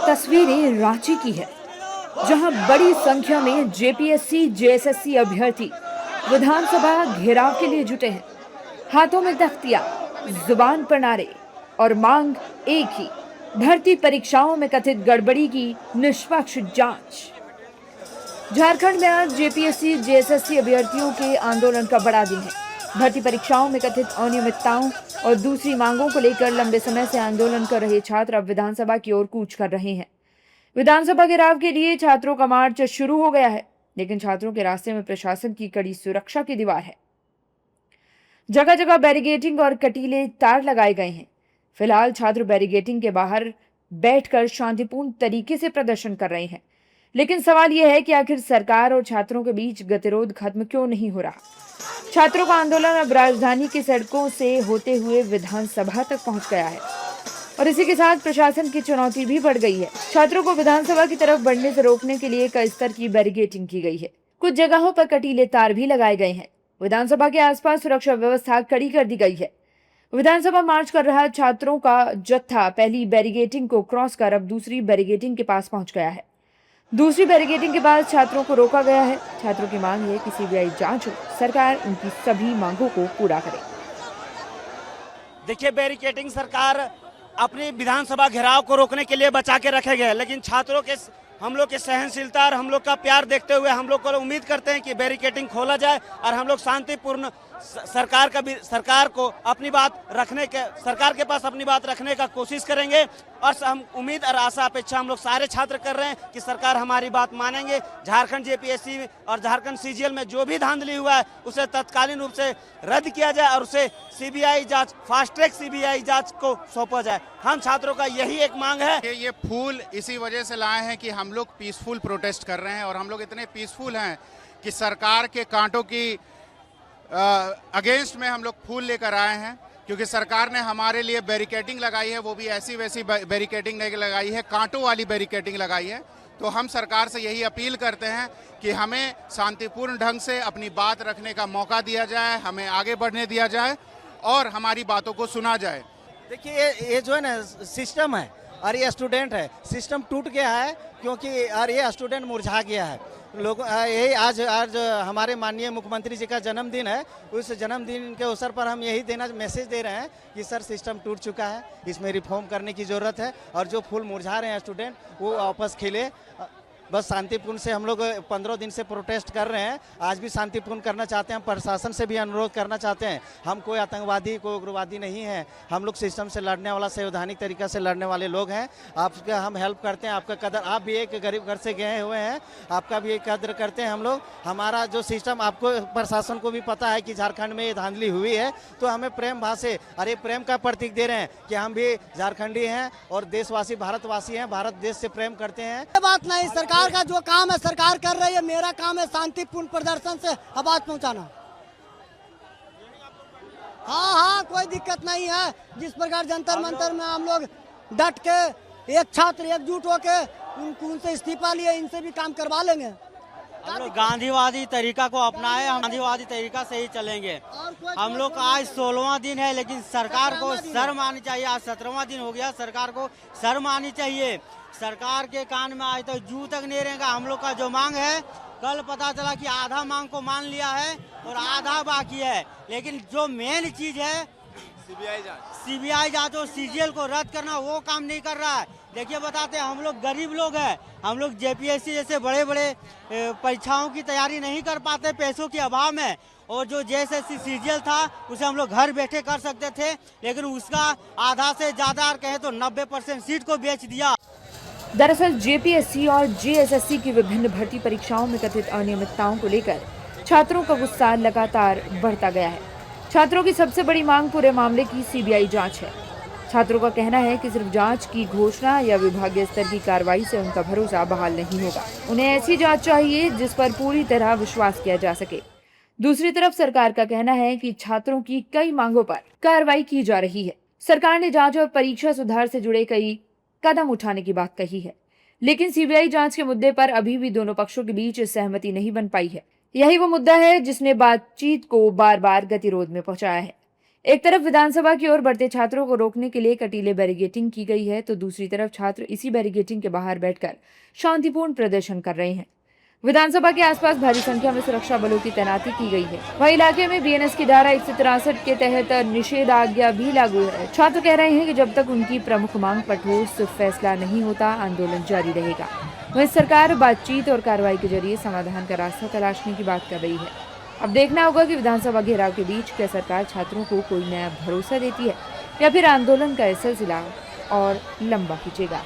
तस्वीरें रांची की है, जहां बड़ी संख्या में जेपीएससी जेएसएससी अभ्यर्थी विधानसभा घेराव के लिए जुटे हैं। हाथों में तख्तियां, जुबान पर नारे और मांग एक ही, भर्ती परीक्षाओं में कथित गड़बड़ी की निष्पक्ष जांच। झारखंड में आज जेपीएससी जेएसएससी अभ्यर्थियों के आंदोलन का बड़ा दिन है। भर्ती परीक्षाओं में कथित अनियमितताओं और दूसरी मांगों को लेकर लंबे समय से आंदोलन कर रहे छात्र अब विधानसभा की ओर कूच कर रहे हैं। विधानसभा घेराव के लिए छात्रों का मार्च शुरू हो गया है, लेकिन छात्रों के रास्ते में प्रशासन की कड़ी सुरक्षा की दीवार है। जगह जगह बैरिकेडिंग और कटीले तार लगाए गए हैं। फिलहाल छात्र बैरिकेडिंग के बाहर बैठकर शांतिपूर्ण तरीके से प्रदर्शन कर रहे हैं, लेकिन सवाल यह है कि आखिर सरकार और छात्रों के बीच गतिरोध खत्म क्यों नहीं हो रहा। छात्रों का आंदोलन अब राजधानी की सड़कों से होते हुए विधानसभा तक पहुंच गया है और इसी के साथ प्रशासन की चुनौती भी बढ़ गई है। छात्रों को विधानसभा की तरफ बढ़ने से रोकने के लिए कई स्तर की बैरिकेडिंग की गई है। कुछ जगहों पर कटीले तार भी लगाए गए हैं। विधानसभा के आसपास सुरक्षा व्यवस्था कड़ी कर दी गई है। विधानसभा मार्च कर रहा छात्रों का जत्था पहली बैरिकेडिंग को क्रॉस कर अब दूसरी बैरिकेडिंग के पास पहुंच गया है। दूसरी बैरिकेडिंग के बाद छात्रों को रोका गया है। छात्रों की मांग है कि सीबीआई जांच हो, सरकार उनकी सभी मांगों को पूरा करे। देखिए, बैरिकेडिंग सरकार अपनी विधानसभा घेराव को रोकने के लिए बचा के रखे गए, लेकिन छात्रों के हम लोग की सहनशीलता और हम लोग का प्यार देखते हुए हम लोग को उम्मीद करते हैं कि बैरिकेडिंग खोला जाए और हम लोग शांतिपूर्ण सरकार को अपनी बात रखने के सरकार के पास अपनी बात रखने का कोशिश करेंगे। और हम उम्मीद और आशा अपेक्षा हम लोग सारे छात्र कर रहे हैं कि सरकार हमारी बात मानेंगे। झारखंड जेपीएससी और झारखंड सीजीएल में जो भी धांधली हुआ है उसे तत्कालीन रूप से रद्द किया जाए और उसे सीबीआई जांच, फास्ट ट्रैक सीबीआई जांच को सौंपा जाए। हम छात्रों का यही एक मांग है। ये फूल इसी वजह से लाए हैं कि हम लोग पीसफुल प्रोटेस्ट कर रहे हैं और हम लोग इतने पीसफुल हैं कि सरकार के कांटों की अगेंस्ट में हम लोग फूल लेकर आए हैं, क्योंकि सरकार ने हमारे लिए बैरिकेडिंग लगाई है, वो भी ऐसी वैसी बैरिकेडिंग नहीं लगाई है, कांटों वाली बैरिकेडिंग लगाई है। तो हम सरकार से यही अपील करते हैं कि हमें शांतिपूर्ण ढंग से अपनी बात रखने का मौका दिया जाए, हमें आगे बढ़ने दिया जाए और हमारी बातों को सुना जाए। देखिए, ये जो है ना सिस्टम है और ये स्टूडेंट है, सिस्टम टूट गया है क्योंकि और ये स्टूडेंट मुरझा गया है। लोग यही आज हमारे माननीय मुख्यमंत्री जी का जन्मदिन है, उस जन्मदिन के अवसर पर हम यही मैसेज दे रहे हैं कि सर सिस्टम टूट चुका है, इसमें रिफॉर्म करने की ज़रूरत है और जो फूल मुरझा रहे हैं स्टूडेंट वो वापस खिले। बस शांतिपूर्ण से हम लोग 15 दिन से प्रोटेस्ट कर रहे हैं, आज भी शांतिपूर्ण करना चाहते हैं। प्रशासन से भी अनुरोध करना चाहते हैं, हम कोई आतंकवादी कोई उग्रवादी नहीं है, हम लोग सिस्टम से लड़ने वाला संवैधानिक तरीका से लड़ने वाले लोग हैं। आपका हम हेल्प करते हैं, आपका कदर, आप भी एक गरीब घर से गए हुए हैं, आपका भी एक कदर करते हैं हम लोग। हमारा जो सिस्टम, आपको प्रशासन को भी पता है कि झारखंड में ये धांधली हुई है, तो हमें प्रेम भाव से अरे प्रेम का प्रतीक दे रहे हैं कि हम भी झारखंडी हैं और देशवासी भारतवासी हैं, भारत देश से प्रेम करते हैं। बात नहीं, सरकार का जो काम है सरकार कर रही है, मेरा काम है शांतिपूर्ण प्रदर्शन से आवाज पहुंचाना। हाँ, कोई दिक्कत नहीं है। जिस प्रकार जंतर मंतर में हम लोग डट के एक छात्र एकजुट होके उनसे इस्तीफा लिए, इनसे भी काम करवा लेंगे। हम लोग गांधीवादी तरीका को अपनाए, हम गांधीवादी तरीका से ही चलेंगे। हम लोग का आज 16वां दिन है, लेकिन सरकार को शर्म आनी चाहिए। आज 17वां दिन हो गया, सरकार को शर्म आनी चाहिए। सरकार के कान में आज तो जू तक नहीं रहेगा। हम लोग का जो मांग है, कल पता चला कि आधा मांग को मान लिया है और आधा बाकी है, लेकिन जो मेन चीज है सीबीआई जांच और सीजीएल को रद्द करना, वो काम नहीं कर रहा है। देखिए, बताते हैं, हम लोग गरीब लोग हैं, हम लोग जेपीएससी जैसे बड़े बड़े परीक्षाओं की तैयारी नहीं कर पाते पैसों के अभाव में। और जो जेएसएससी सीजीएल था उसे हम लोग घर बैठे कर सकते थे, लेकिन उसका आधा से ज्यादा कहे तो 90% सीट को बेच दिया। दरअसल जेपीएससी और जेएसएससी की विभिन्न भर्ती परीक्षाओं में कथित अनियमितताओं को लेकर छात्रों का गुस्सा लगातार बढ़ता गया है। छात्रों की सबसे बड़ी मांग पूरे मामले की सीबीआई जांच है। छात्रों का कहना है कि सिर्फ जांच की घोषणा या विभागीय स्तर की कार्रवाई से उनका भरोसा बहाल नहीं होगा। उन्हें ऐसी जांच चाहिए जिस पर पूरी तरह विश्वास किया जा सके। दूसरी तरफ सरकार का कहना है कि छात्रों की कई मांगों पर कार्रवाई की जा रही है। सरकार ने जांच और परीक्षा सुधार से जुड़े कई कदम उठाने की बात कही है, लेकिन सीबीआई जांच के मुद्दे पर अभी भी दोनों पक्षों के बीच सहमति नहीं बन पाई है। यही वो मुद्दा है जिसने बातचीत को बार बार गतिरोध में पहुंचाया है। एक तरफ विधानसभा की ओर बढ़ते छात्रों को रोकने के लिए कटीले बैरिकेडिंग की गई है, तो दूसरी तरफ छात्र इसी बैरिकेडिंग के बाहर बैठकर शांतिपूर्ण प्रदर्शन कर रहे हैं। विधानसभा के आसपास भारी संख्या में सुरक्षा बलों की तैनाती की गई है। वहीं इलाके में बीएनएस की धारा 163 के तहत निषेधाज्ञा भी लागू है। छात्र कह रहे हैं कि जब तक उनकी प्रमुख मांग पर ठोस फैसला नहीं होता, आंदोलन जारी रहेगा। वहीं सरकार बातचीत और कार्रवाई के जरिए समाधान का रास्ता तलाशने की बात कर रही है। अब देखना होगा कि विधानसभा घेराव के बीच क्या सरकार छात्रों को कोई नया भरोसा देती है या फिर आंदोलन का सिलसिला और लंबा खींचेगा।